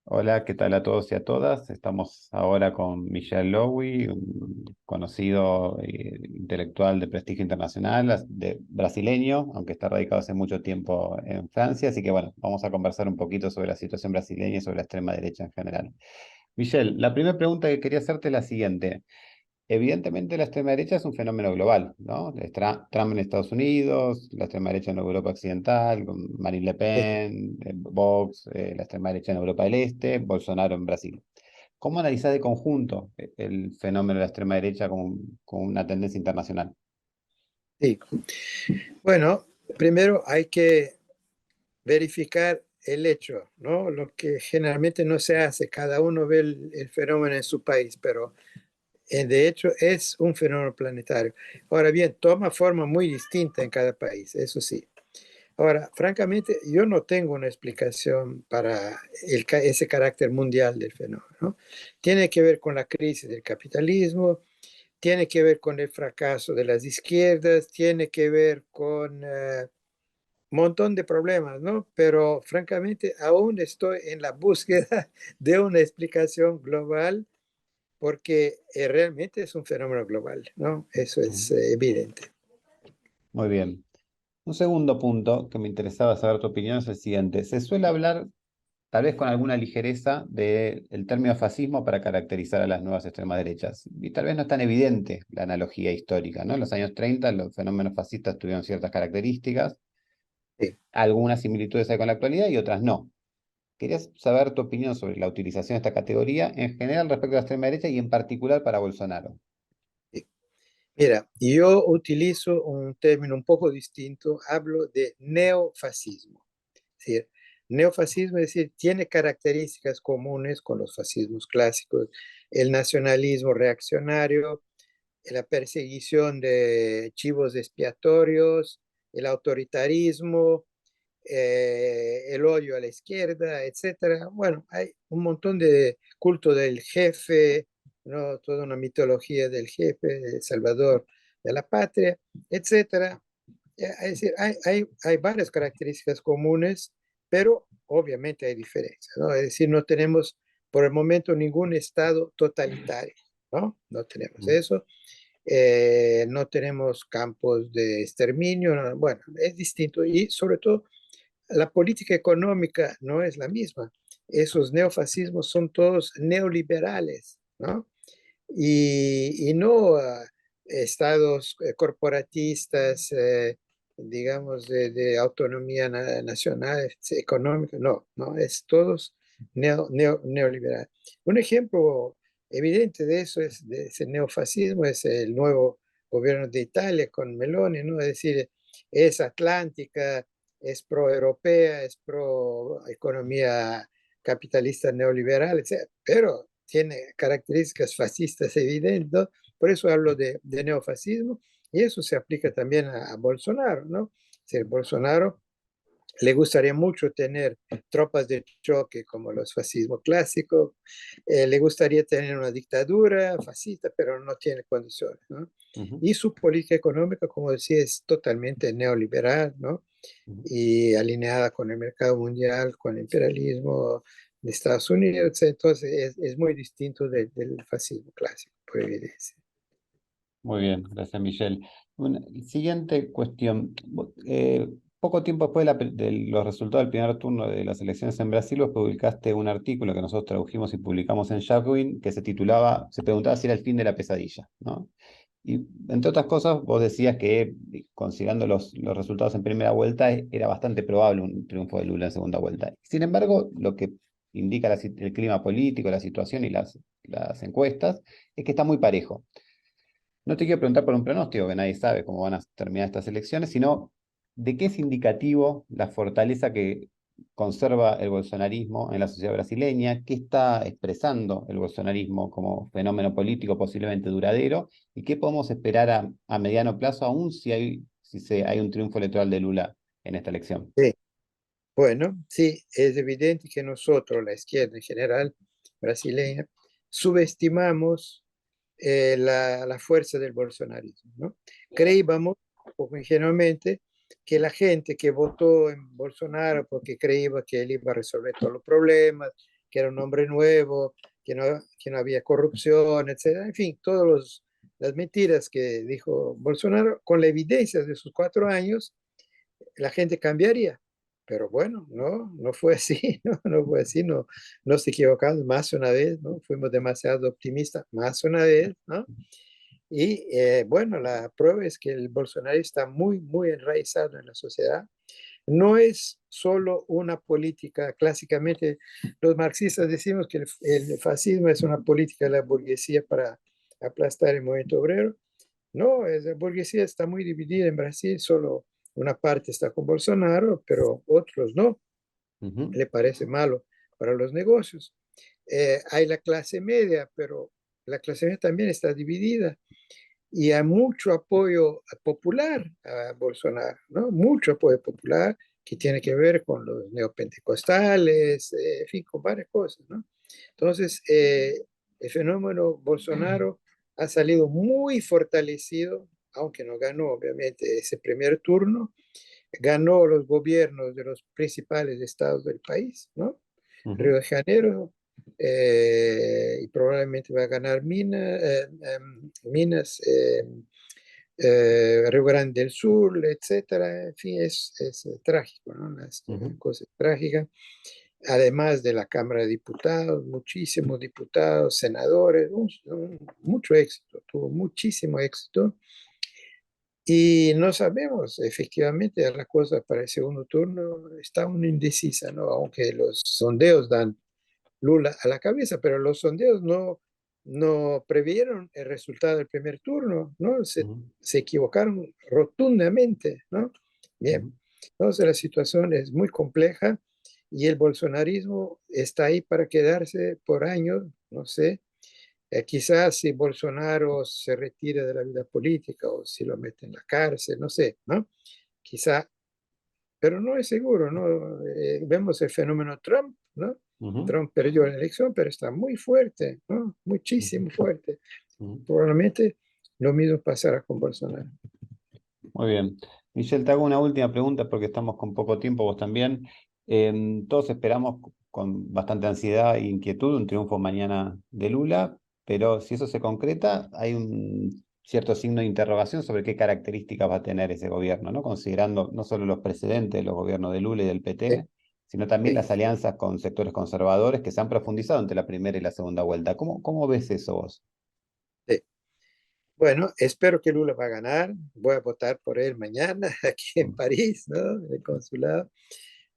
Hola, ¿qué tal a todos y a todas? Estamos ahora con Michel Lowy, un conocido intelectual de prestigio internacional, brasileño, aunque está radicado hace mucho tiempo en Francia. Así que bueno, vamos a conversar un poquito sobre la situación brasileña y sobre la extrema derecha en general. Michel, la primera pregunta que quería hacerte es la siguiente. Evidentemente la extrema derecha es un fenómeno global, ¿no? Trump en Estados Unidos, la extrema derecha en Europa Occidental, con Marine Le Pen, Vox, la extrema derecha en Europa del Este, Bolsonaro en Brasil. ¿Cómo analizás de conjunto el fenómeno de la extrema derecha con una tendencia internacional? Sí, bueno, primero hay que verificar el hecho, ¿no? Lo que generalmente no se hace, cada uno ve el fenómeno en su país, pero de hecho es un fenómeno planetario. Ahora bien, toma forma muy distinta en cada país, eso sí. Ahora, francamente, yo no tengo una explicación para ese carácter mundial del fenómeno, ¿no? Tiene que ver con la crisis del capitalismo, tiene que ver con el fracaso de las izquierdas, tiene que ver con montón de problemas, ¿no? Pero francamente aún estoy en la búsqueda de una explicación global porque realmente es un fenómeno global, ¿no? Eso es Ujú. evidente. Muy bien. Un segundo punto que me interesaba saber tu opinión es el siguiente. Se suele hablar, tal vez con alguna ligereza, del término fascismo para caracterizar a las nuevas extremas derechas. Y tal vez no es tan evidente la analogía histórica, ¿no? En los años 30 los fenómenos fascistas tuvieron ciertas características, Sí. algunas similitudes hay con la actualidad y otras no. Quería saber tu opinión sobre la utilización de esta categoría en general respecto a la extrema derecha y en particular para Bolsonaro. Sí. Mira, yo utilizo un término un poco distinto, hablo de neofascismo. Es decir, neofascismo, es decir, tiene características comunes con los fascismos clásicos, el nacionalismo reaccionario, la perseguición de chivos expiatorios, el autoritarismo, el odio a la izquierda, etcétera. Bueno, hay un montón de culto del jefe, ¿no? Toda una mitología del jefe, de Salvador de la patria, etcétera. Es decir, hay varias características comunes, pero obviamente hay diferencias, ¿no? Es decir, no tenemos por el momento ningún estado totalitario, ¿no? No tenemos Mm. eso. No tenemos campos de exterminio, no, bueno, es distinto y sobre todo la política económica no es la misma. Esos neofascismos son todos neoliberales, ¿no? Y no estados corporatistas, digamos, de autonomía nacional, económica, no, no, es todos neoliberal. Un ejemplo evidente de eso es de ese neofascismo, es el nuevo gobierno de Italia con Meloni, ¿no? Es decir, es atlántica, es pro-europea, es pro-economía capitalista neoliberal, etc. Pero tiene características fascistas evidentes, ¿no? Por eso hablo de neofascismo, y eso se aplica también a Bolsonaro, ¿no? Si Bolsonaro le gustaría mucho tener tropas de choque como los fascismos clásicos, le gustaría tener una dictadura fascista, pero no tiene condiciones, ¿no? Ujú, Y su política económica, como decía, es totalmente neoliberal, ¿no? ujú. Y alineada con el mercado mundial, con el imperialismo de Estados Unidos. Entonces es muy distinto del fascismo clásico, por evidencia. Muy bien, gracias, Michelle. Una siguiente cuestión. Poco tiempo después de los resultados del primer turno de las elecciones en Brasil, vos publicaste un artículo que nosotros tradujimos y publicamos en Jacobin, que se titulaba, se preguntaba si era el fin de la pesadilla, ¿no? Y entre otras cosas, vos decías que, considerando los resultados en primera vuelta, era bastante probable un triunfo de Lula en segunda vuelta. Sin embargo, lo que indica el clima político, la situación y las encuestas, es que está muy parejo. No te quiero preguntar por un pronóstico, que nadie sabe cómo van a terminar estas elecciones, sino de qué es indicativo la fortaleza que conserva el bolsonarismo en la sociedad brasileña, qué está expresando el bolsonarismo como fenómeno político posiblemente duradero, y qué podemos esperar a mediano plazo, aún si hay un triunfo electoral de Lula en esta elección. Sí. Bueno, sí, es evidente que nosotros, la izquierda en general brasileña, subestimamos la fuerza del bolsonarismo, ¿no? Creíamos, poco ingenuamente, que la gente que votó en Bolsonaro porque creía que él iba a resolver todos los problemas, que era un hombre nuevo, que no había corrupción, etcétera. En fin, todas las mentiras que dijo Bolsonaro, con la evidencia de sus 4 años, la gente cambiaría. Pero bueno, no fue así, no fue así, no nos equivocamos más una vez, ¿no? Fuimos demasiado optimistas más una vez, ¿no? Y bueno, la prueba es que el Bolsonaro está muy, muy enraizado en la sociedad. No es solo una política, clásicamente los marxistas decimos que el fascismo es una política de la burguesía para aplastar el movimiento obrero. No, la burguesía está muy dividida en Brasil, solo una parte está con Bolsonaro, pero otros no, Ujú, le parece malo para los negocios. Hay la clase media, pero la clase media también está dividida y hay mucho apoyo popular a Bolsonaro, ¿no? Mucho apoyo popular que tiene que ver con los neopentecostales, en fin, con varias cosas, ¿no? Entonces, el fenómeno Bolsonaro ha salido muy fortalecido, aunque no ganó, obviamente, ese primer turno, ganó los gobiernos de los principales estados del país, ¿no? Río ujú, de Janeiro, y probablemente va a ganar Minas, Río Grande del Sur, etcétera. En fin, es trágico, ¿no? Las ujú, cosas trágicas. Además de la Cámara de Diputados, muchísimos diputados, senadores, mucho éxito, tuvo muchísimo éxito. Y no sabemos, efectivamente, la cosa para el segundo turno está aún indecisa, ¿no? Aunque los sondeos dan Lula a la cabeza, pero los sondeos no previeron el resultado del primer turno, ¿no? ujú, Se equivocaron rotundamente, ¿no? Bien, ujú. entonces la situación es muy compleja y el bolsonarismo está ahí para quedarse por años, no sé. Quizás si Bolsonaro se retira de la vida política o si lo mete en la cárcel, no sé, ¿no? Quizá, pero no es seguro, ¿no? Vemos el fenómeno Trump, ¿no? Ujú, Trump perdió la elección, pero está muy fuerte, ¿no? ujú, Muchísimo fuerte. ujú. Probablemente lo mismo pasará con Bolsonaro. Muy bien. Michelle, te hago una última pregunta porque estamos con poco tiempo, vos también. Todos esperamos con bastante ansiedad e inquietud un triunfo mañana de Lula, pero si eso se concreta, hay un cierto signo de interrogación sobre qué características va a tener ese gobierno, ¿no? Considerando no solo los precedentes de los gobiernos de Lula y del Sí, PT, sino también sí, las alianzas con sectores conservadores que se han profundizado entre la primera y la segunda vuelta. ¿Cómo ves eso vos? sí. Bueno, espero que Lula va a ganar. Voy a votar por él mañana aquí en Mm, París, ¿no? En el consulado.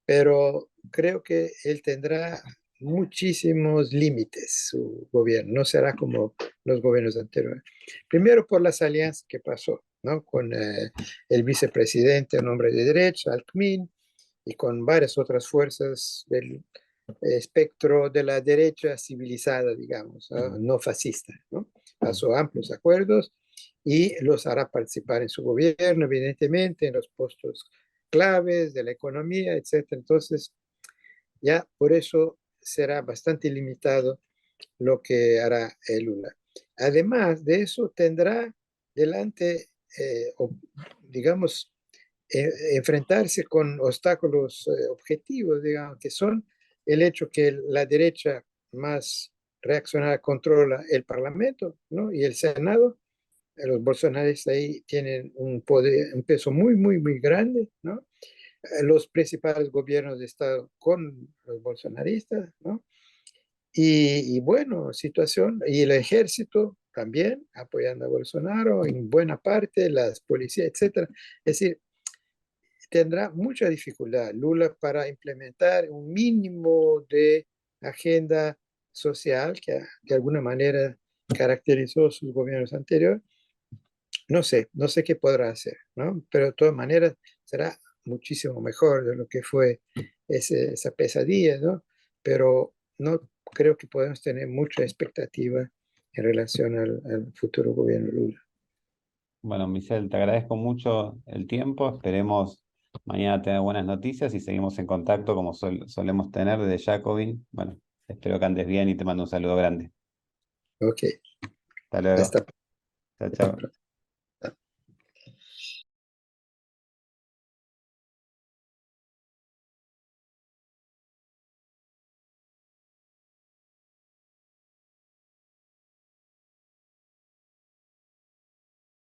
Pero creo que él tendrá muchísimos límites, su gobierno, no será como los gobiernos anteriores. Primero por las alianzas que pasó, ¿no? Con el vicepresidente, un hombre de derecha, Alckmin, y con varias otras fuerzas del espectro de la derecha civilizada, digamos, ¿no? mm, No fascista, ¿no? mm, Pasó amplios acuerdos y los hará participar en su gobierno, evidentemente, en los puestos claves de la economía, etcétera. Entonces, ya por eso será bastante limitado lo que hará el Lula. Además de eso, tendrá delante, digamos, enfrentarse con obstáculos objetivos, digamos, que son el hecho que la derecha más reaccionaria controla el Parlamento, ¿no? Y el Senado. Los bolsonaristas ahí tienen un poder, un peso muy, muy, muy grande, ¿no? Los principales gobiernos de Estado con los bolsonaristas, ¿no? Y bueno, situación, y el ejército también apoyando a Bolsonaro en buena parte, las policías, etcétera. Es decir, tendrá mucha dificultad Lula para implementar un mínimo de agenda social que de alguna manera caracterizó sus gobiernos anteriores. No sé qué podrá hacer, ¿no? Pero de todas maneras será muchísimo mejor de lo que fue esa pesadilla, ¿no? Pero no creo que podemos tener mucha expectativa en relación al futuro gobierno Lula. Bueno, Michelle, te agradezco mucho el tiempo. Esperemos mañana tener buenas noticias y seguimos en contacto como solemos tener desde Jacobin. Bueno, espero que andes bien y te mando un saludo grande. Ok, Hasta luego. hasta Chao, chao.